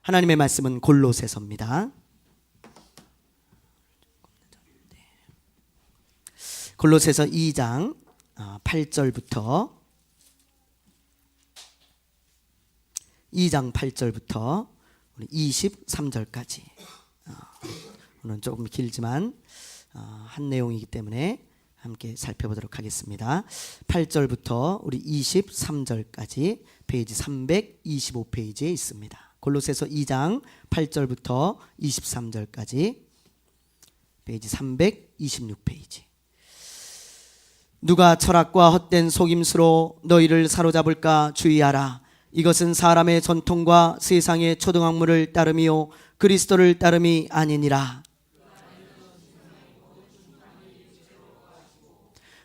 하나님의 말씀은 골로새서입니다. 골로새서 2장 8절부터 23절까지 오늘은 조금 길지만 한 내용이기 때문에 함께 살펴보도록 하겠습니다. 8절부터 우리 23절까지 페이지 325페이지에 있습니다. 골로새서 2장 8절부터 23절까지 페이지 326페이지. 누가 철학과 헛된 속임수로 너희를 사로잡을까 주의하라. 이것은 사람의 전통과 세상의 초등학문을 따름이요 그리스도를 따름이 아니니라.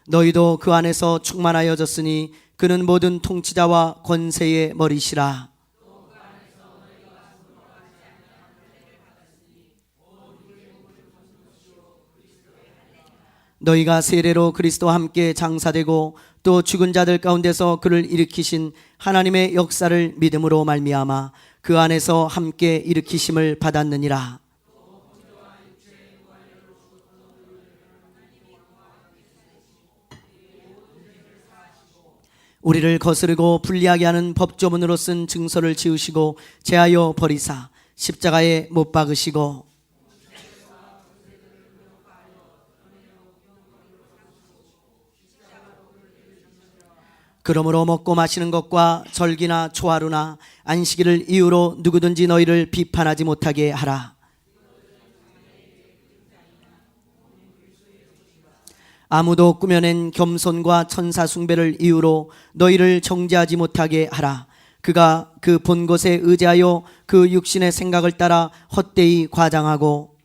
너희도 그 안에서 충만하여졌으니 그는 모든 통치자와 권세의 머리시라. 너희가 세례로 그리스도와 함께 장사되고 또 죽은 자들 가운데서 그를 일으키신 하나님의 역사를 믿음으로 말미암아 그 안에서 함께 일으키심을 받았느니라. 우리를 거스르고 불리하게 하는 법조문으로 쓴 증서를 지우시고 제하여 버리사 십자가에 못 박으시고 그러므로 먹고 마시는 것과 절기나 초하루나 안식일을 이유로 누구든지 너희를 비판하지 못하게 하라. 아무도 꾸며낸 겸손과 천사 숭배를 이유로 너희를 정죄하지 못하게 하라. 그가 그 본 것에 의지하여 그 육신의 생각을 따라 헛되이 과장하고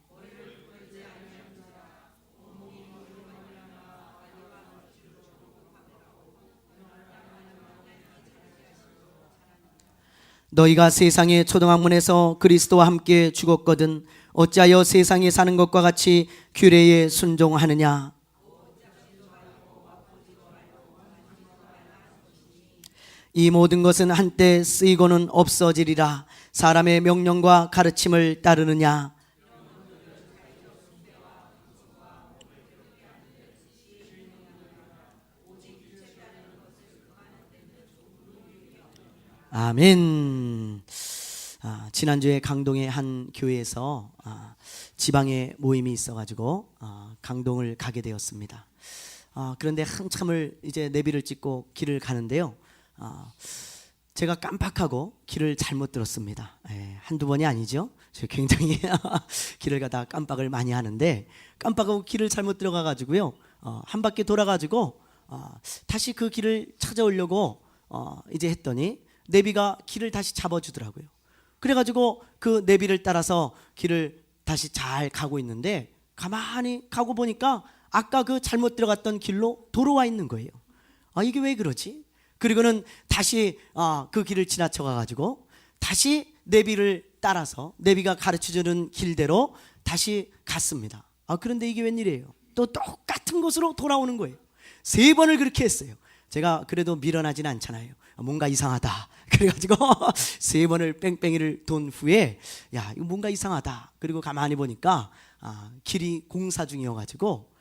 너희가 세상의 초등학문에서 그리스도와 함께 죽었거든 어찌하여 세상에 사는 것과 같이 규례에 순종하느냐. 이 모든 것은 한때 쓰이고는 없어지리라. 사람의 명령과 가르침을 따르느냐. 아멘. 지난주에 강동의 한 교회에서 지방에 모임이 있어가지고 강동을 가게 되었습니다. 그런데 한참을 이제 내비를 찍고 길을 가는데요. 제가 깜빡하고 길을 잘못 들었습니다. 한두 번이 아니죠. 제가 굉장히 길을 가다가 깜빡을 많이 하는데 깜빡하고 길을 잘못 들어가가지고요. 한 바퀴 돌아가지고 다시 그 길을 찾아오려고 이제 했더니 내비가 길을 다시 잡아주더라고요. 그래가지고 그 내비를 따라서 길을 다시 잘 가고 있는데 가만히 가고 보니까 아까 그 잘못 들어갔던 길로 돌아와 있는 거예요. 이게 왜 그러지? 그리고는 다시 그 길을 지나쳐 가가지고 다시 내비를 따라서 내비가 가르쳐주는 길대로 다시 갔습니다. 그런데 이게 웬일이에요? 또 똑같은 곳으로 돌아오는 거예요. 3번을 그렇게 했어요. 제가 그래도 미련하진 않잖아요. 뭔가 이상하다. 그래가지고 3번을 뺑뺑이를 돈 후에 야 이거 뭔가 이상하다. 그리고 가만히 보니까 길이 공사 중이어가지고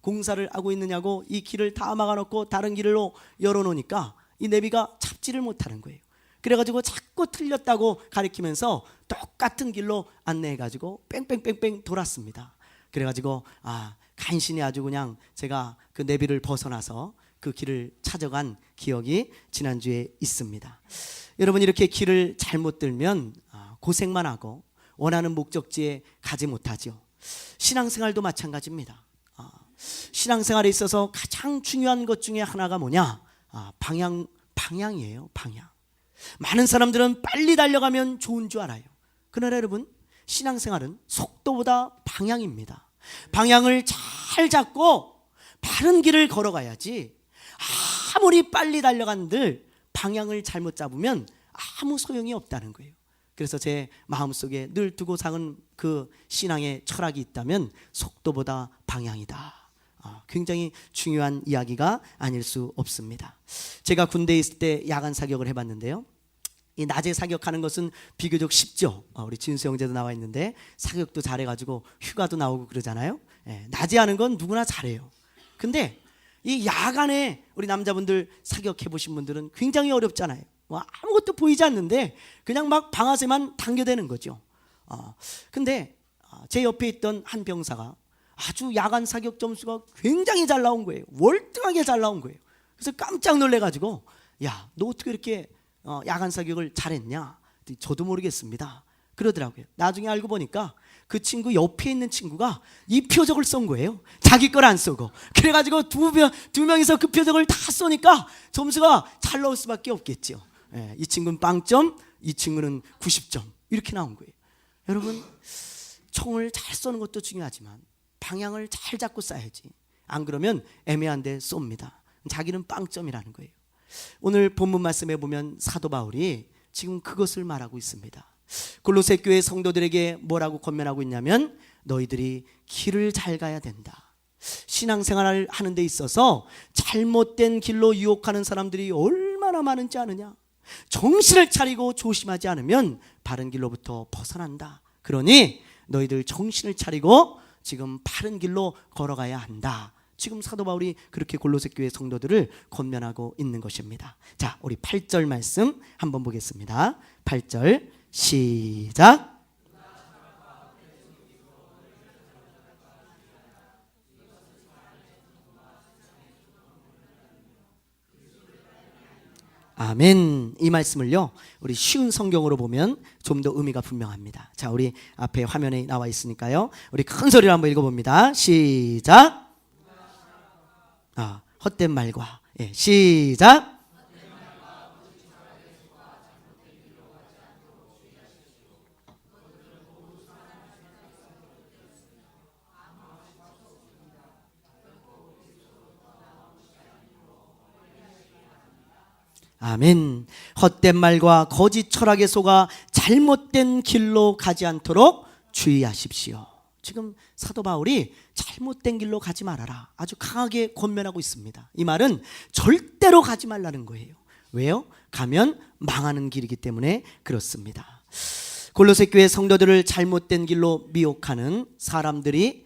공사를 하고 있느냐고 이 길을 다 막아놓고 다른 길로 열어놓으니까 이 내비가 잡지를 못하는 거예요. 그래가지고 자꾸 틀렸다고 가리키면서 똑같은 길로 안내해가지고 뺑뺑뺑뺑 돌았습니다. 그래가지고 간신히 아주 그냥 제가 그 내비를 벗어나서 그 길을 찾아간 기억이 지난주에 있습니다. 여러분 이렇게 길을 잘못 들면 고생만 하고 원하는 목적지에 가지 못하죠. 신앙생활도 마찬가지입니다. 신앙생활에 있어서 가장 중요한 것 중에 하나가 뭐냐? 방향이에요. 방향. 많은 사람들은 빨리 달려가면 좋은 줄 알아요. 그러나 여러분 신앙생활은 속도보다 방향입니다. 방향을 잘 잡고 바른 길을 걸어가야지 아무리 빨리 달려간들 방향을 잘못 잡으면 아무 소용이 없다는 거예요. 그래서 제 마음속에 늘 두고 사는 그 신앙의 철학이 있다면 속도보다 방향이다. 굉장히 중요한 이야기가 아닐 수 없습니다. 제가 군대에 있을 때 야간 사격을 해봤는데요. 이 낮에 사역하는 것은 비교적 쉽죠. 우리 진수 형제도 나와 있는데 사역도 잘해가지고 휴가도 나오고 그러잖아요. 낮에 하는 건 누구나 잘해요. 근데 이 야간에 우리 남자분들 사역해 보신 분들은 굉장히 어렵잖아요. 아무것도 보이지 않는데 그냥 막 방아쇠만 당겨대는 거죠. 근데 제 옆에 있던 한 병사가 아주 야간 사격 점수가 굉장히 잘 나온 거예요. 월등하게 잘 나온 거예요. 그래서 깜짝 놀래가지고 야, 너 어떻게 이렇게 야간 사격을 잘했냐? 저도 모르겠습니다 그러더라고요. 나중에 알고 보니까 그 친구 옆에 있는 친구가 이 표적을 쏜 거예요. 자기 걸 안 쏘고. 그래가지고 두 명이서 그 표적을 다 쏘니까 점수가 잘 나올 수밖에 없겠죠. 이 친구는 빵점, 이 친구는 90점 이렇게 나온 거예요. 여러분, 총을 잘 쏘는 것도 중요하지만 방향을 잘 잡고 쏴야지. 안 그러면 애매한 데 쏩니다. 자기는 빵점이라는 거예요. 오늘 본문 말씀에 보면 사도 바울이 지금 그것을 말하고 있습니다. 골로새 교회 성도들에게 뭐라고 권면하고 있냐면 너희들이 길을 잘 가야 된다. 신앙생활을 하는 데 있어서 잘못된 길로 유혹하는 사람들이 얼마나 많은지 아느냐. 정신을 차리고 조심하지 않으면 바른 길로부터 벗어난다. 그러니 너희들 정신을 차리고 지금 바른 길로 걸어가야 한다. 지금 사도 바울이 그렇게 골로새 교회 성도들을 권면하고 있는 것입니다. 자, 우리 8절 말씀 한번 보겠습니다. 8절 시작. 아멘. 이 말씀을요, 우리 쉬운 성경으로 보면 좀 더 의미가 분명합니다. 자, 우리 앞에 화면에 나와 있으니까요, 우리 큰 소리로 한번 읽어봅니다. 시작. 헛된 말과, 시작. 아멘. 헛된 말과 거짓 철학에 속아 잘못된 길로 가지 않도록 주의하십시오. 지금 사도 바울이 잘못된 길로 가지 말아라 아주 강하게 권면하고 있습니다. 이 말은 절대로 가지 말라는 거예요. 왜요? 가면 망하는 길이기 때문에 그렇습니다. 골로새 교회 성도들을 잘못된 길로 미혹하는 사람들이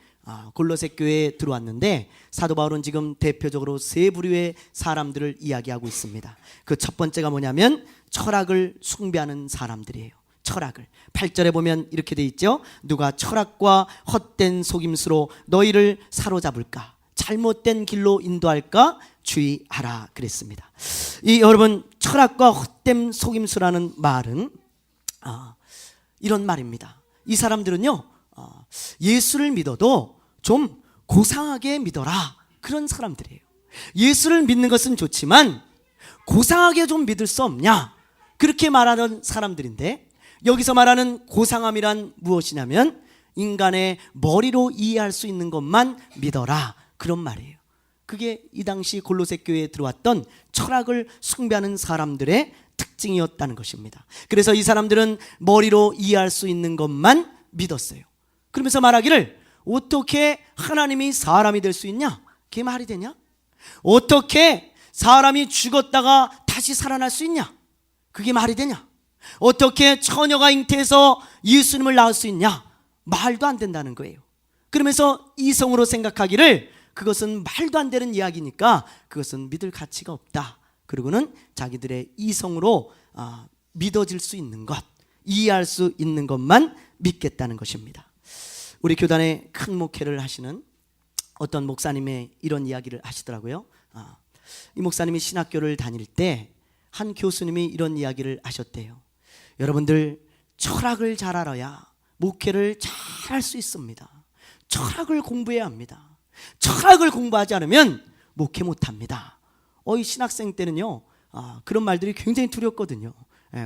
골로새 교회에 들어왔는데 사도 바울은 지금 대표적으로 세 부류의 사람들을 이야기하고 있습니다. 그 첫 번째가 뭐냐면 철학을 숭배하는 사람들이에요. 철학을. 8절에 보면 이렇게 돼 있죠. 누가 철학과 헛된 속임수로 너희를 사로잡을까? 잘못된 길로 인도할까? 주의하라 그랬습니다. 이 여러분, 철학과 헛된 속임수라는 말은 이런 말입니다. 이 사람들은요, 예수를 믿어도 좀 고상하게 믿어라 그런 사람들이에요. 예수를 믿는 것은 좋지만 고상하게 좀 믿을 수 없냐 그렇게 말하는 사람들인데, 여기서 말하는 고상함이란 무엇이냐면 인간의 머리로 이해할 수 있는 것만 믿어라 그런 말이에요. 그게 이 당시 골로새 교회에 들어왔던 철학을 숭배하는 사람들의 특징이었다는 것입니다. 그래서 이 사람들은 머리로 이해할 수 있는 것만 믿었어요. 그러면서 말하기를 어떻게 하나님이 사람이 될 수 있냐? 그게 말이 되냐? 어떻게 사람이 죽었다가 다시 살아날 수 있냐? 그게 말이 되냐? 어떻게 처녀가 잉태해서 예수님을 낳을 수 있냐? 말도 안 된다는 거예요. 그러면서 이성으로 생각하기를 그것은 말도 안 되는 이야기니까 그것은 믿을 가치가 없다. 그리고는 자기들의 이성으로 믿어질 수 있는 것, 이해할 수 있는 것만 믿겠다는 것입니다. 우리 교단에 큰 목회를 하시는 어떤 목사님의 이런 이야기를 하시더라고요. 이 목사님이 신학교를 다닐 때 한 교수님이 이런 이야기를 하셨대요. 여러분들, 철학을 잘 알아야 목회를 잘 할 수 있습니다. 철학을 공부해야 합니다. 철학을 공부하지 않으면 목회 못합니다. 이 신학생 때는요, 그런 말들이 굉장히 두렵거든요.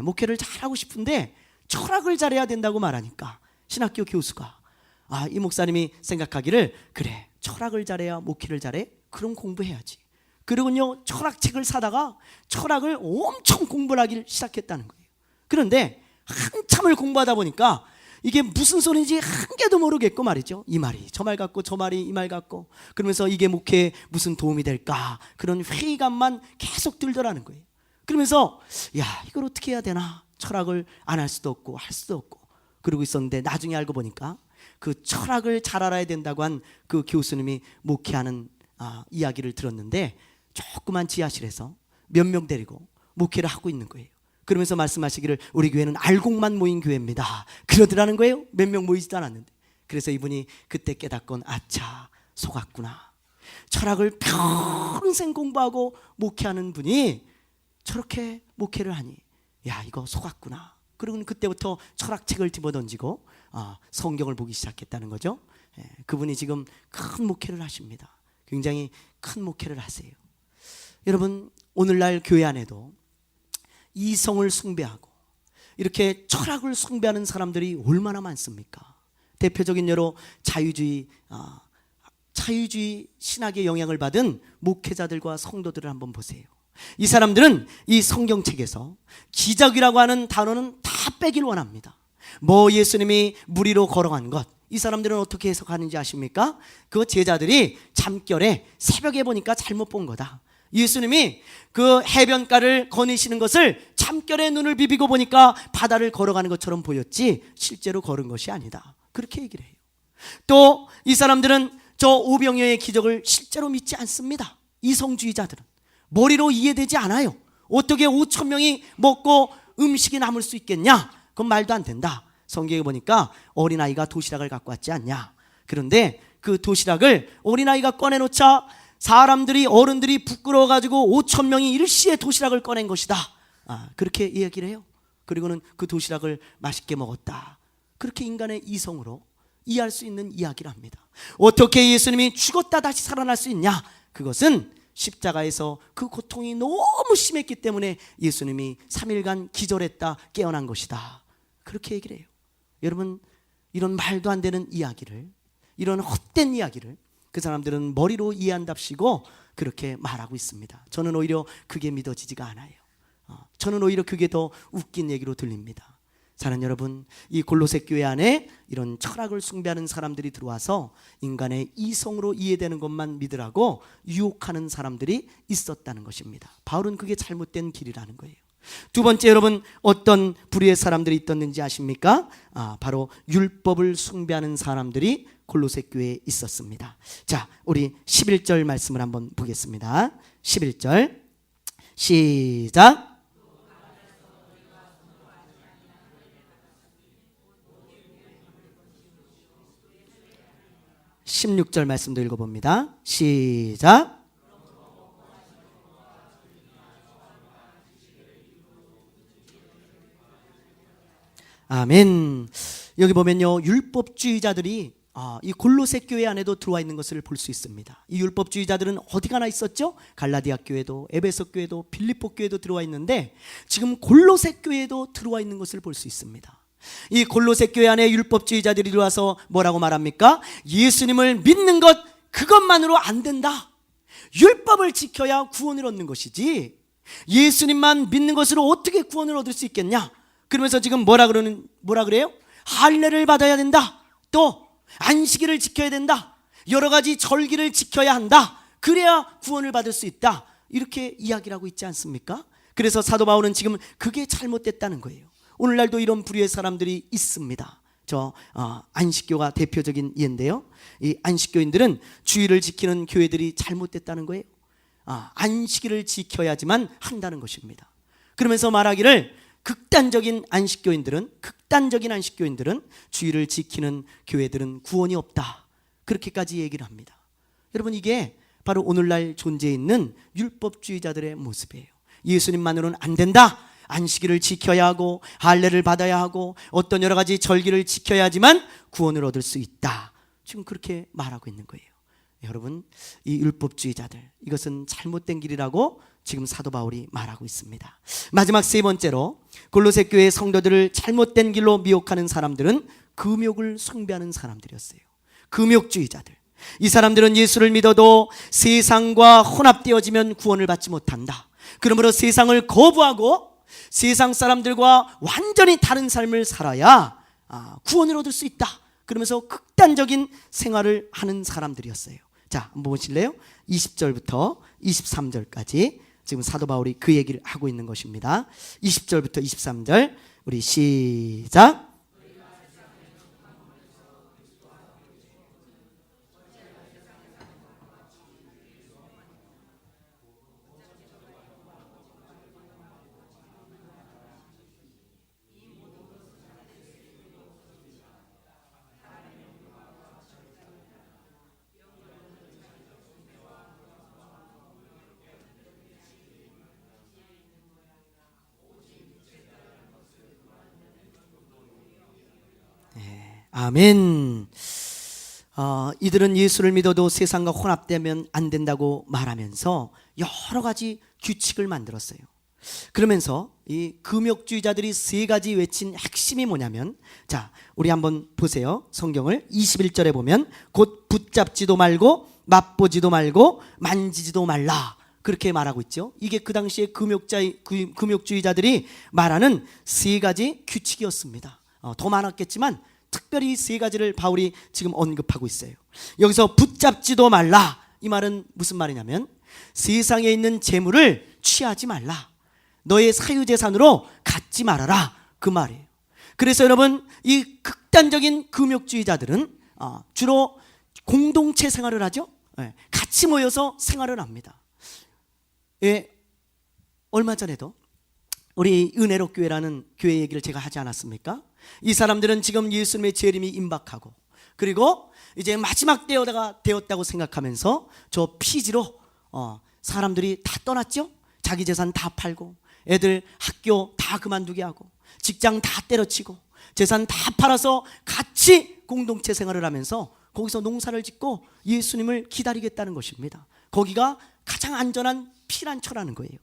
목회를 잘하고 싶은데 철학을 잘해야 된다고 말하니까 신학교 교수가 이 목사님이 생각하기를, 그래, 철학을 잘해야 목회를 잘해? 그럼 공부해야지. 그리고요, 철학책을 사다가 철학을 엄청 공부를 하기 시작했다는 거예요. 그런데 한참을 공부하다 보니까 이게 무슨 소리인지 한 개도 모르겠고 말이죠. 이 말이 저 말 같고 저 말이 이 말 같고, 그러면서 이게 목회에 무슨 도움이 될까, 그런 회의감만 계속 들더라는 거예요. 그러면서 야, 이걸 어떻게 해야 되나 철학을 안 할 수도 없고 할 수도 없고 그러고 있었는데 나중에 알고 보니까 그 철학을 잘 알아야 된다고 한 그 교수님이 목회하는 이야기를 들었는데 조그만 지하실에서 몇 명 데리고 목회를 하고 있는 거예요. 그러면서 말씀하시기를 우리 교회는 알곡만 모인 교회입니다. 그러더라는 거예요. 몇 명 모이지도 않았는데. 그래서 이분이 그때 깨닫건 아차 속았구나. 철학을 평생 공부하고 목회하는 분이 저렇게 목회를 하니 야 이거 속았구나. 그리고 그때부터 철학책을 집어던지고 성경을 보기 시작했다는 거죠. 그분이 지금 큰 목회를 하십니다. 굉장히 큰 목회를 하세요. 여러분 오늘날 교회 안에도 이성을 숭배하고 이렇게 철학을 숭배하는 사람들이 얼마나 많습니까? 대표적인 예로 자유주의 신학의 영향을 받은 목회자들과 성도들을 한번 보세요. 이 사람들은 이 성경책에서 기적이라고 하는 단어는 다 빼길 원합니다. 뭐 예수님이 무리로 걸어간 것, 이 사람들은 어떻게 해석하는지 아십니까? 그 제자들이 잠결에 새벽에 보니까 잘못 본 거다. 예수님이 그 해변가를 거니시는 것을 잠결에 눈을 비비고 보니까 바다를 걸어가는 것처럼 보였지 실제로 걸은 것이 아니다. 그렇게 얘기를 해요. 또 이 사람들은 저 오병이어의 기적을 실제로 믿지 않습니다. 이성주의자들은 머리로 이해되지 않아요. 어떻게 5천 명이 먹고 음식이 남을 수 있겠냐? 그건 말도 안 된다. 성경에 보니까 어린아이가 도시락을 갖고 왔지 않냐. 그런데 그 도시락을 어린아이가 꺼내놓자 어른들이 부끄러워가지고 5천 명이 일시에 도시락을 꺼낸 것이다. 그렇게 이야기를 해요. 그리고는 그 도시락을 맛있게 먹었다. 그렇게 인간의 이성으로 이해할 수 있는 이야기를 합니다. 어떻게 예수님이 죽었다 다시 살아날 수 있냐? 그것은 십자가에서 그 고통이 너무 심했기 때문에 예수님이 3일간 기절했다 깨어난 것이다. 그렇게 얘기를 해요. 여러분 이런 말도 안 되는 이야기를, 이런 헛된 이야기를 그 사람들은 머리로 이해한답시고 그렇게 말하고 있습니다. 저는 오히려 그게 믿어지지가 않아요. 저는 오히려 그게 더 웃긴 얘기로 들립니다. 사랑하는 여러분, 이 골로새 교회 안에 이런 철학을 숭배하는 사람들이 들어와서 인간의 이성으로 이해되는 것만 믿으라고 유혹하는 사람들이 있었다는 것입니다. 바울은 그게 잘못된 길이라는 거예요. 두 번째, 여러분 어떤 부류의 사람들이 있었는지 아십니까? 바로 율법을 숭배하는 사람들이 골로새 교회에 있었습니다. 자, 우리 11절 말씀을 한번 보겠습니다. 11절 시작. 16절 말씀도 읽어봅니다. 시작. 아멘. 여기 보면요, 율법주의자들이 이 골로새 교회 안에도 들어와 있는 것을 볼 수 있습니다. 이 율법주의자들은 어디 가나 있었죠? 갈라디아 교회도, 에베소 교회도, 빌립보 교회도 들어와 있는데 지금 골로새 교회에도 들어와 있는 것을 볼 수 있습니다. 이 골로새 교회 안에 율법주의자들이 들어와서 뭐라고 말합니까? 예수님을 믿는 것 그것만으로 안 된다. 율법을 지켜야 구원을 얻는 것이지 예수님만 믿는 것으로 어떻게 구원을 얻을 수 있겠냐? 그러면서 지금 뭐라 그래요? 할례를 받아야 된다. 또 안식일을 지켜야 된다. 여러 가지 절기를 지켜야 한다. 그래야 구원을 받을 수 있다. 이렇게 이야기를 하고 있지 않습니까? 그래서 사도 바울은 지금 그게 잘못됐다는 거예요. 오늘날도 이런 부류의 사람들이 있습니다. 안식교가 대표적인 예인데요. 이 안식교인들은 주일을 지키는 교회들이 잘못됐다는 거예요. 안식일을 지켜야지만 한다는 것입니다. 그러면서 말하기를 극단적인 안식교인들은 주일을 지키는 교회들은 구원이 없다. 그렇게까지 얘기를 합니다. 여러분 이게 바로 오늘날 존재해 있는 율법주의자들의 모습이에요. 예수님만으로는 안 된다. 안식일을 지켜야 하고 할례를 받아야 하고 어떤 여러 가지 절기를 지켜야지만 구원을 얻을 수 있다. 지금 그렇게 말하고 있는 거예요. 여러분 이 율법주의자들 이것은 잘못된 길이라고 지금 사도 바울이 말하고 있습니다. 마지막 세 번째로 골로새 교회 성도들을 잘못된 길로 미혹하는 사람들은 금욕을 숭배하는 사람들이었어요. 금욕주의자들. 이 사람들은 예수를 믿어도 세상과 혼합되어지면 구원을 받지 못한다. 그러므로 세상을 거부하고 세상 사람들과 완전히 다른 삶을 살아야 구원을 얻을 수 있다. 그러면서 극단적인 생활을 하는 사람들이었어요. 자, 한번 보실래요? 20절부터 23절까지 지금 사도 바울이 그 얘기를 하고 있는 것입니다. 20절부터 23절 우리 시작. 아멘. 이들은 예수를 믿어도 세상과 혼합되면 안 된다고 말하면서 여러 가지 규칙을 만들었어요. 그러면서 이 금욕주의자들이 세 가지 외친 핵심이 뭐냐면, 자, 우리 한번 보세요. 성경을 21절에 보면 곧 붙잡지도 말고 맛보지도 말고 만지지도 말라, 그렇게 말하고 있죠. 이게 그 당시에 금욕주의자들이 말하는 세 가지 규칙이었습니다. 더 많았겠지만 특별히 세 가지를 바울이 지금 언급하고 있어요. 여기서 붙잡지도 말라, 이 말은 무슨 말이냐면 세상에 있는 재물을 취하지 말라, 너의 사유재산으로 갖지 말아라, 그 말이에요. 그래서 여러분, 이 극단적인 금욕주의자들은 주로 공동체 생활을 하죠. 같이 모여서 생활을 합니다. 얼마 전에도 우리 은혜로 교회라는 교회 얘기를 제가 하지 않았습니까? 이 사람들은 지금 예수님의 재림이 임박하고, 그리고 이제 마지막 때가 되었다고 생각하면서 저 피지로 사람들이 다 떠났죠. 자기 재산 다 팔고, 애들 학교 다 그만두게 하고, 직장 다 때려치고, 재산 다 팔아서 같이 공동체 생활을 하면서 거기서 농사를 짓고 예수님을 기다리겠다는 것입니다. 거기가 가장 안전한 피난처라는 거예요.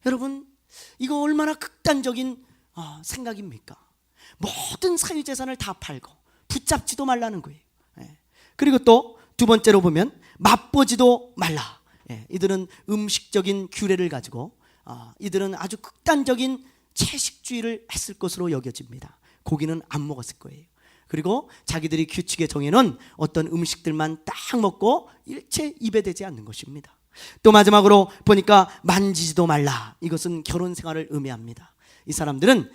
여러분, 이거 얼마나 극단적인 생각입니까? 모든 사유재산을 다 팔고 붙잡지도 말라는 거예요. 그리고 또 두 번째로 보면 맛보지도 말라. 이들은 음식적인 규례를 가지고 이들은 아주 극단적인 채식주의를 했을 것으로 여겨집니다. 고기는 안 먹었을 거예요. 그리고 자기들이 규칙에 정해놓은 어떤 음식들만 딱 먹고 일체 입에 대지 않는 것입니다. 또 마지막으로 보니까 만지지도 말라, 이것은 결혼 생활을 의미합니다. 이 사람들은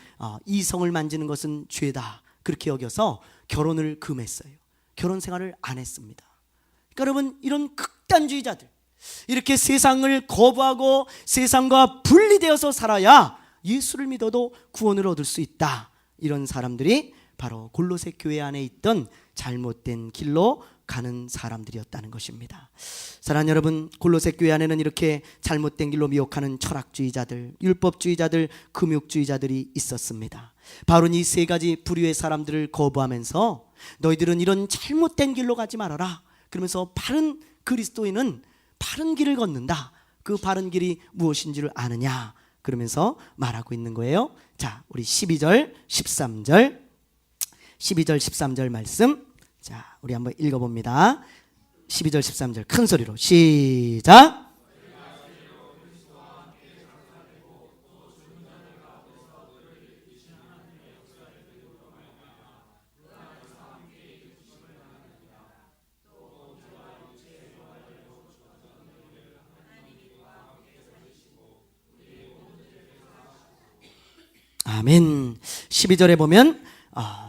이성을 만지는 것은 죄다, 그렇게 여겨서 결혼을 금했어요. 결혼 생활을 안 했습니다. 그러니까 여러분, 이런 극단주의자들, 이렇게 세상을 거부하고 세상과 분리되어서 살아야 예수를 믿어도 구원을 얻을 수 있다, 이런 사람들이 바로 골로새 교회 안에 있던 잘못된 길로 가는 사람들이었다는 것입니다. 사랑하는 여러분, 골로새 교회 안에는 이렇게 잘못된 길로 미혹하는 철학주의자들, 율법주의자들, 금욕주의자들이 있었습니다. 바울은 이 세 가지 부류의 사람들을 거부하면서 너희들은 이런 잘못된 길로 가지 말아라, 그러면서 바른 그리스도인은 바른 길을 걷는다, 그 바른 길이 무엇인지를 아느냐, 그러면서 말하고 있는 거예요. 자, 우리 12절 13절 말씀, 자, 우리 한번 읽어봅니다. 12절 13절 큰 소리로 시작. 아멘. 12절에 보면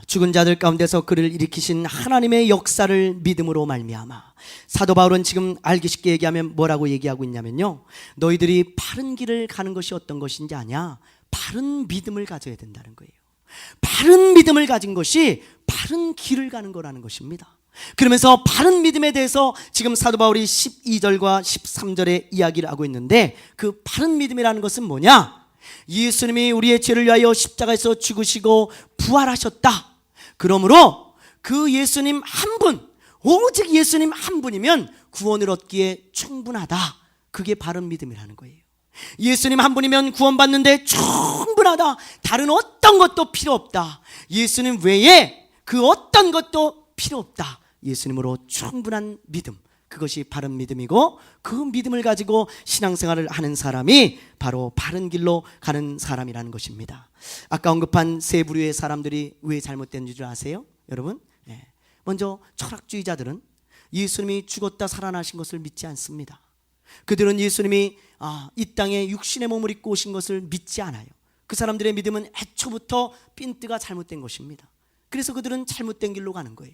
죽은 자들 가운데서 그를 일으키신 하나님의 역사를 믿음으로 말미암아. 사도 바울은 지금 알기 쉽게 얘기하면 뭐라고 얘기하고 있냐면요, 너희들이 바른 길을 가는 것이 어떤 것인지 아냐? 바른 믿음을 가져야 된다는 거예요. 바른 믿음을 가진 것이 바른 길을 가는 거라는 것입니다. 그러면서 바른 믿음에 대해서 지금 사도 바울이 12절과 13절에 이야기를 하고 있는데, 그 바른 믿음이라는 것은 뭐냐? 예수님이 우리의 죄를 위하여 십자가에서 죽으시고 부활하셨다. 그러므로 그 예수님 한 분, 오직 예수님 한 분이면 구원을 얻기에 충분하다. 그게 바른 믿음이라는 거예요. 예수님 한 분이면 구원받는데 충분하다. 다른 어떤 것도 필요 없다. 예수님 외에 그 어떤 것도 필요 없다. 예수님으로 충분한 믿음, 그것이 바른 믿음이고, 그 믿음을 가지고 신앙생활을 하는 사람이 바로 바른 길로 가는 사람이라는 것입니다. 아까 언급한 세 부류의 사람들이 왜 잘못된 줄 아세요? 여러분, 먼저 철학주의자들은 예수님이 죽었다 살아나신 것을 믿지 않습니다. 그들은 예수님이 이 땅에 육신의 몸을 입고 오신 것을 믿지 않아요. 그 사람들의 믿음은 애초부터 핀트가 잘못된 것입니다. 그래서 그들은 잘못된 길로 가는 거예요.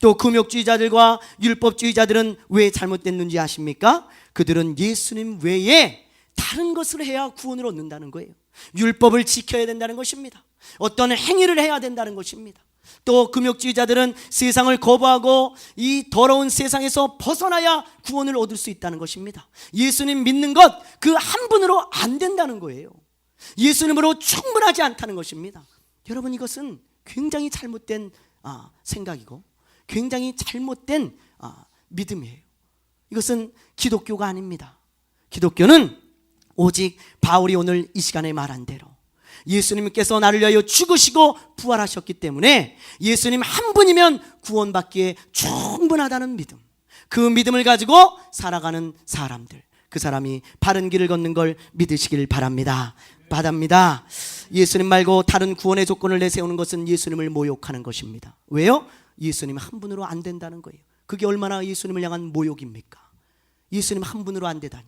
또 금욕주의자들과 율법주의자들은 왜 잘못됐는지 아십니까? 그들은 예수님 외에 다른 것을 해야 구원을 얻는다는 거예요. 율법을 지켜야 된다는 것입니다. 어떤 행위를 해야 된다는 것입니다. 또 금욕주의자들은 세상을 거부하고 이 더러운 세상에서 벗어나야 구원을 얻을 수 있다는 것입니다. 예수님 믿는 것 그 한 분으로 안 된다는 거예요. 예수님으로 충분하지 않다는 것입니다. 여러분, 이것은 굉장히 잘못된 생각이고 굉장히 잘못된 믿음이에요. 이것은 기독교가 아닙니다. 기독교는 오직 바울이 오늘 이 시간에 말한 대로 예수님께서 나를 위하여 죽으시고 부활하셨기 때문에 예수님 한 분이면 구원받기에 충분하다는 믿음, 그 믿음을 가지고 살아가는 사람들, 그 사람이 바른 길을 걷는 걸 믿으시길 바랍니다. 예수님 말고 다른 구원의 조건을 내세우는 것은 예수님을 모욕하는 것입니다. 왜요? 예수님 한 분으로 안 된다는 거예요. 그게 얼마나 예수님을 향한 모욕입니까? 예수님 한 분으로 안 되다니.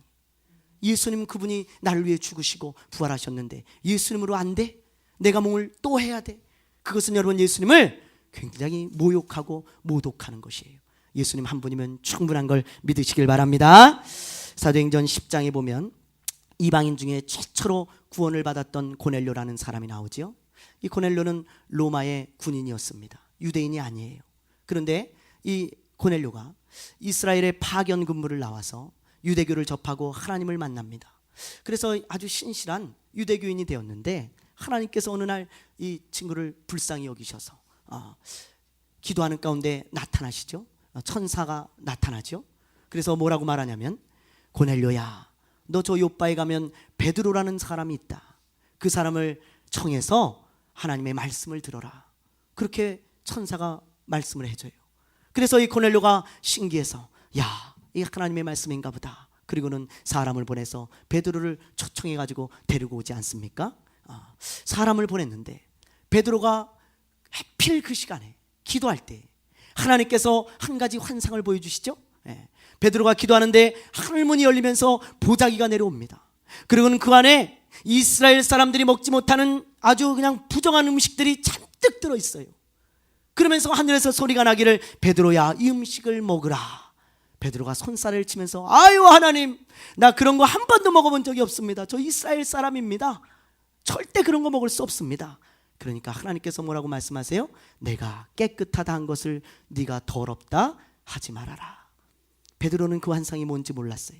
예수님 그분이 나를 위해 죽으시고 부활하셨는데 예수님으로 안 돼? 내가 뭘 또 해야 돼? 그것은 여러분 예수님을 굉장히 모욕하고 모독하는 것이에요. 예수님 한 분이면 충분한 걸 믿으시길 바랍니다. 사도행전 10장에 보면 이방인 중에 최초로 구원을 받았던 고넬료라는 사람이 나오죠. 이 고넬료는 로마의 군인이었습니다. 유대인이 아니에요. 그런데 이 고넬료가 이스라엘의 파견 근무를 나와서 유대교를 접하고 하나님을 만납니다. 그래서 아주 신실한 유대교인이 되었는데 하나님께서 어느 날 이 친구를 불쌍히 여기셔서 기도하는 가운데 나타나시죠. 천사가 나타나죠. 그래서 뭐라고 말하냐면, 고넬료야, 너 저 요바에 가면 베드로라는 사람이 있다. 그 사람을 청해서 하나님의 말씀을 들어라. 그렇게 천사가 말씀을 해줘요. 그래서 이 고넬료가 신기해서 야, 이 하나님의 말씀인가 보다. 그리고는 사람을 보내서 베드로를 초청해가지고 데리고 오지 않습니까? 사람을 보냈는데 베드로가 하필 그 시간에 기도할 때 하나님께서 한 가지 환상을 보여주시죠. 베드로가 기도하는데 하늘문이 열리면서 보자기가 내려옵니다. 그리고는 그 안에 이스라엘 사람들이 먹지 못하는 아주 그냥 부정한 음식들이 잔뜩 들어있어요. 그러면서 하늘에서 소리가 나기를, 베드로야, 이 음식을 먹으라. 베드로가 손살을 치면서 아유 하나님, 나 그런 거 한 번도 먹어본 적이 없습니다. 저 이스라엘 사람입니다. 절대 그런 거 먹을 수 없습니다. 그러니까 하나님께서 뭐라고 말씀하세요? 내가 깨끗하다 한 것을 네가 더럽다 하지 말아라. 베드로는 그 환상이 뭔지 몰랐어요.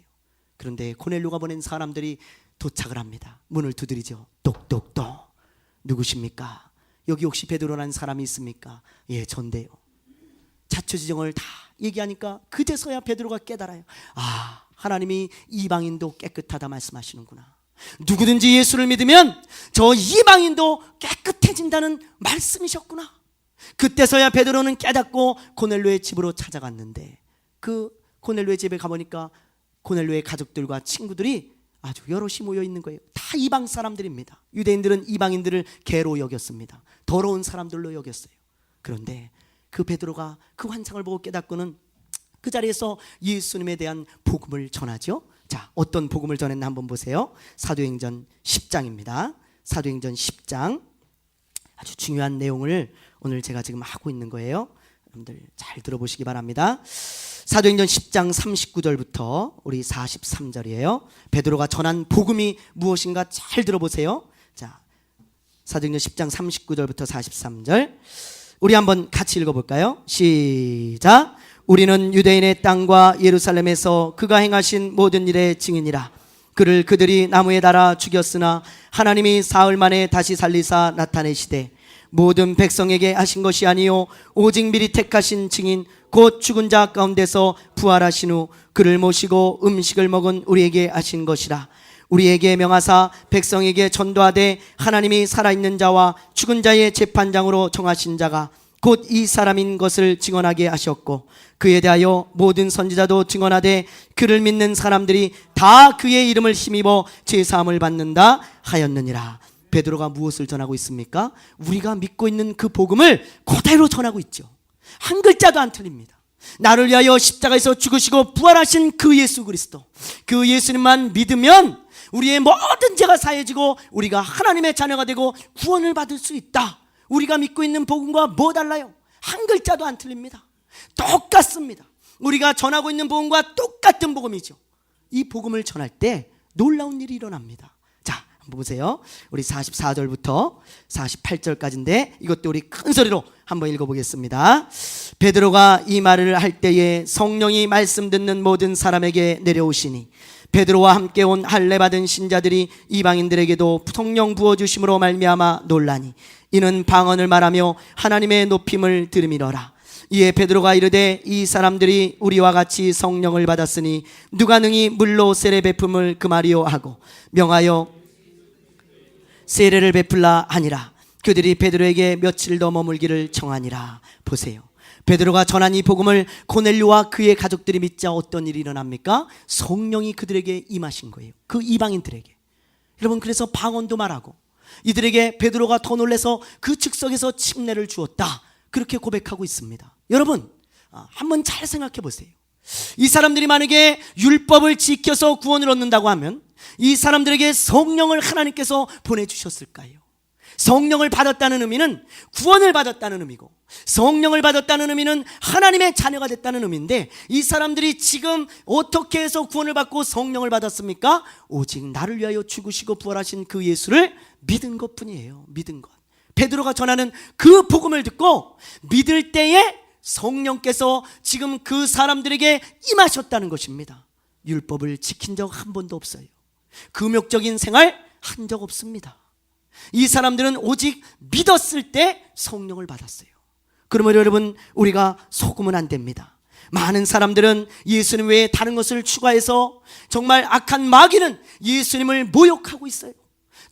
그런데 고넬료가 보낸 사람들이 도착을 합니다. 문을 두드리죠. 똑똑똑. 누구십니까? 여기 혹시 베드로라는 사람이 있습니까? 예, 전데요. 자초지종을 다 얘기하니까 그제서야 베드로가 깨달아요. 하나님이 이방인도 깨끗하다 말씀하시는구나. 누구든지 예수를 믿으면 저 이방인도 깨끗해진다는 말씀이셨구나. 그때서야 베드로는 깨닫고 고넬료의 집으로 찾아갔는데, 그 고넬료의 집에 가보니까 고넬료의 가족들과 친구들이 아주 여럿이 모여 있는 거예요. 다 이방 사람들입니다. 유대인들은 이방인들을 개로 여겼습니다. 더러운 사람들로 여겼어요. 그런데 그 베드로가 그 환상을 보고 깨닫고는 그 자리에서 예수님에 대한 복음을 전하죠. 자, 어떤 복음을 전했나 한번 보세요. 사도행전 10장입니다. 사도행전 10장, 아주 중요한 내용을 오늘 제가 지금 하고 있는 거예요. 여러분들 잘 들어보시기 바랍니다. 사도행전 10장 39절부터 우리 43절이에요. 베드로가 전한 복음이 무엇인가 잘 들어보세요. 자, 사도행전 10장 39절부터 43절 우리 한번 같이 읽어볼까요? 시작. 우리는 유대인의 땅과 예루살렘에서 그가 행하신 모든 일의 증인이라. 그를 그들이 나무에 달아 죽였으나 하나님이 사흘 만에 다시 살리사 나타내시되 모든 백성에게 하신 것이 아니요 오직 미리 택하신 증인 곧 죽은 자 가운데서 부활하신 후 그를 모시고 음식을 먹은 우리에게 하신 것이라. 우리에게 명하사 백성에게 전도하되 하나님이 살아있는 자와 죽은 자의 재판장으로 정하신 자가 곧 이 사람인 것을 증언하게 하셨고 그에 대하여 모든 선지자도 증언하되 그를 믿는 사람들이 다 그의 이름을 힘입어 제사함을 받는다 하였느니라. 베드로가 무엇을 전하고 있습니까? 우리가 믿고 있는 그 복음을 그대로 전하고 있죠. 한 글자도 안 틀립니다. 나를 위하여 십자가에서 죽으시고 부활하신 그 예수 그리스도, 그 예수님만 믿으면 우리의 모든 죄가 사해지고 우리가 하나님의 자녀가 되고 구원을 받을 수 있다. 우리가 믿고 있는 복음과 뭐 달라요? 한 글자도 안 틀립니다. 똑같습니다. 우리가 전하고 있는 복음과 똑같은 복음이죠. 이 복음을 전할 때 놀라운 일이 일어납니다. 자, 한번 보세요. 우리 44절부터 48절까지인데 이것도 우리 큰 소리로 한번 읽어보겠습니다. 베드로가 이 말을 할 때에 성령이 말씀 듣는 모든 사람에게 내려오시니 베드로와 함께 온 할례 받은 신자들이 이방인들에게도 성령 부어주심으로 말미암아 놀라니 이는 방언을 말하며 하나님의 높임을 들음이러라. 이에 베드로가 이르되 이 사람들이 우리와 같이 성령을 받았으니 누가 능히 물로 세례 베품을 금하리요 하고 명하여 세례를 베풀라 하니라. 그들이 베드로에게 며칠 더 머물기를 청하니라. 보세요. 베드로가 전한 이 복음을 고넬료와 그의 가족들이 믿자 어떤 일이 일어납니까? 성령이 그들에게 임하신 거예요. 그 이방인들에게. 여러분, 그래서 방언도 말하고 이들에게 베드로가 더 놀라서 그 즉석에서 침례를 주었다. 그렇게 고백하고 있습니다. 여러분, 한번 잘 생각해 보세요. 이 사람들이 만약에 율법을 지켜서 구원을 얻는다고 하면 이 사람들에게 성령을 하나님께서 보내주셨을까요? 성령을 받았다는 의미는 구원을 받았다는 의미고, 성령을 받았다는 의미는 하나님의 자녀가 됐다는 의미인데, 이 사람들이 지금 어떻게 해서 구원을 받고 성령을 받았습니까? 오직 나를 위하여 죽으시고 부활하신 그 예수를 믿은 것뿐이에요. 믿은 것. 베드로가 전하는 그 복음을 듣고 믿을 때에 성령께서 지금 그 사람들에게 임하셨다는 것입니다. 율법을 지킨 적 한 번도 없어요. 금욕적인 생활 한 적 없습니다. 이 사람들은 오직 믿었을 때 성령을 받았어요. 그러면 여러분, 우리가 속으면 안 됩니다. 많은 사람들은 예수님 외에 다른 것을 추가해서 정말 악한 마귀는 예수님을 모욕하고 있어요.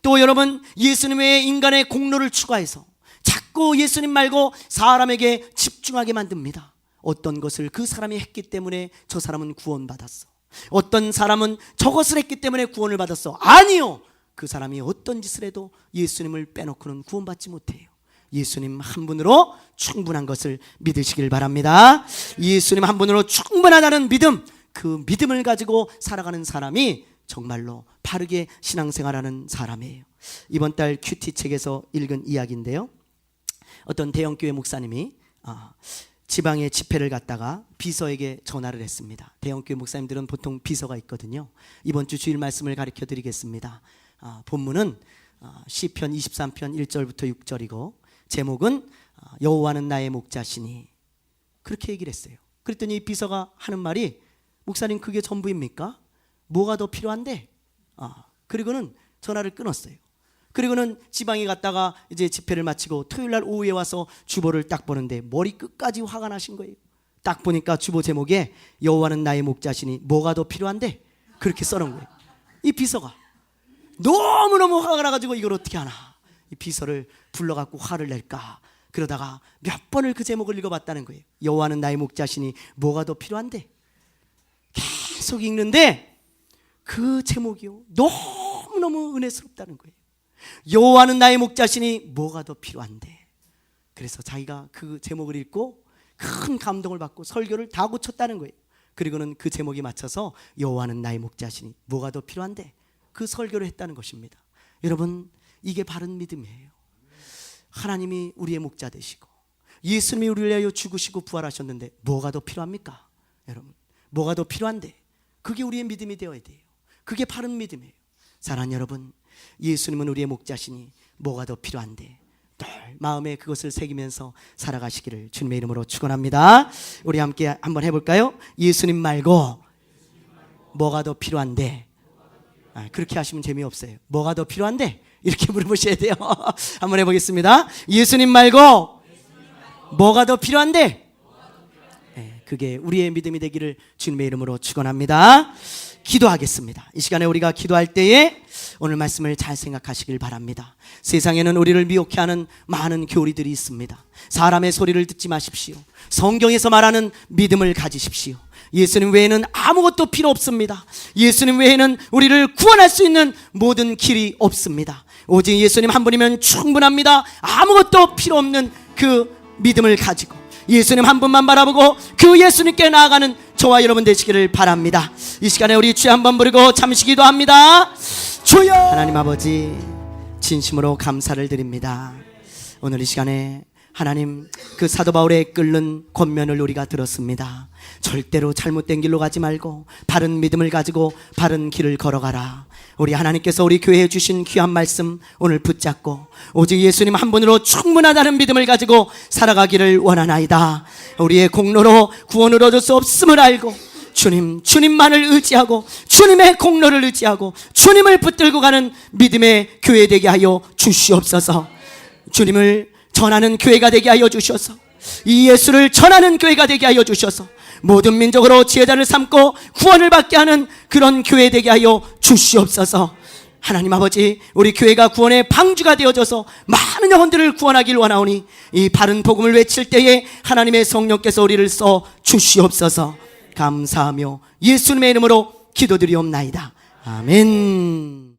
또 여러분, 예수님 외에 인간의 공로를 추가해서 자꾸 예수님 말고 사람에게 집중하게 만듭니다. 어떤 것을 그 사람이 했기 때문에 저 사람은 구원받았어. 어떤 사람은 저것을 했기 때문에 구원을 받았어. 아니요, 그 사람이 어떤 짓을 해도 예수님을 빼놓고는 구원받지 못해요. 예수님 한 분으로 충분한 것을 믿으시길 바랍니다. 예수님 한 분으로 충분하다는 믿음, 그 믿음을 가지고 살아가는 사람이 정말로 바르게 신앙생활하는 사람이에요. 이번 달 큐티 책에서 읽은 이야기인데요, 어떤 대형교회 목사님이 지방에 집회를 갔다가 비서에게 전화를 했습니다. 대형교회 목사님들은 보통 비서가 있거든요. 이번 주 주일 말씀을 가르쳐 드리겠습니다. 본문은 시편 23편 1절부터 6절이고 제목은 여호와는 나의 목자시니, 그렇게 얘기를 했어요. 그랬더니 이 비서가 하는 말이, 목사님 그게 전부입니까? 뭐가 더 필요한데? 그리고는 전화를 끊었어요. 그리고는 지방에 갔다가 이제 집회를 마치고 토요일날 오후에 와서 주보를 딱 보는데 머리 끝까지 화가 나신 거예요. 딱 보니까 주보 제목에 여호와는 나의 목자시니 뭐가 더 필요한데? 그렇게 써놓은 거예요. 이 비서가 너무너무 화가 나가지고 이걸 어떻게 하나, 이 비서를 불러갖고 화를 낼까, 그러다가 몇 번을 그 제목을 읽어봤다는 거예요. 여호와는 나의 목자시니 뭐가 더 필요한데? 계속 읽는데 그 제목이요, 너무너무 은혜스럽다는 거예요. 여호와는 나의 목자시니 뭐가 더 필요한데. 그래서 자기가 그 제목을 읽고 큰 감동을 받고 설교를 다 고쳤다는 거예요. 그리고는 그 제목에 맞춰서 여호와는 나의 목자시니 뭐가 더 필요한데, 그 설교를 했다는 것입니다. 여러분, 이게 바른 믿음이에요. 하나님이 우리의 목자 되시고 예수님이 우리를 위하여 죽으시고 부활하셨는데 뭐가 더 필요합니까? 여러분, 뭐가 더 필요한데? 그게 우리의 믿음이 되어야 돼요. 그게 바른 믿음이에요. 사랑하는 여러분, 예수님은 우리의 목자시니 뭐가 더 필요한데, 늘 마음에 그것을 새기면서 살아가시기를 주님의 이름으로 축원합니다. 우리 함께 한번 해볼까요? 예수님 말고 뭐가 더 필요한데. 그렇게 하시면 재미없어요. 뭐가 더 필요한데? 이렇게 물어보셔야 돼요. 한번 해보겠습니다. 예수님 말고 뭐가 더 필요한데? 그게 우리의 믿음이 되기를 주님의 이름으로 축원합니다. 기도하겠습니다. 이 시간에 우리가 기도할 때에 오늘 말씀을 잘 생각하시길 바랍니다. 세상에는 우리를 미혹해 하는 많은 교리들이 있습니다. 사람의 소리를 듣지 마십시오. 성경에서 말하는 믿음을 가지십시오. 예수님 외에는 아무것도 필요 없습니다. 예수님 외에는 우리를 구원할 수 있는 모든 길이 없습니다. 오직 예수님 한 분이면 충분합니다. 아무것도 필요 없는 그 믿음을 가지고 예수님 한 분만 바라보고 그 예수님께 나아가는 저와 여러분 되시기를 바랍니다. 이 시간에 우리 주여 한번 부르고 잠시 기도합니다. 주여! 하나님 아버지, 진심으로 감사를 드립니다. 오늘 이 시간에 하나님, 그 사도 바울의 끓는 권면을 우리가 들었습니다. 절대로 잘못된 길로 가지 말고 바른 믿음을 가지고 바른 길을 걸어가라. 우리 하나님께서 우리 교회에 주신 귀한 말씀 오늘 붙잡고 오직 예수님 한 분으로 충분하다는 믿음을 가지고 살아가기를 원하나이다. 우리의 공로로 구원을 얻을 수 없음을 알고 주님만을 의지하고 주님의 공로를 의지하고 주님을 붙들고 가는 믿음의 교회 되게 하여 주시옵소서. 주님을 전하는 교회가 되게 하여 주셔서, 이 예수를 전하는 교회가 되게 하여 주셔서 모든 민족으로 지혜자를 삼고 구원을 받게 하는 그런 교회 되게 하여 주시옵소서. 하나님 아버지, 우리 교회가 구원의 방주가 되어져서 많은 영혼들을 구원하길 원하오니 이 바른 복음을 외칠 때에 하나님의 성령께서 우리를 써 주시옵소서. 감사하며 예수님의 이름으로 기도드리옵나이다. 아멘.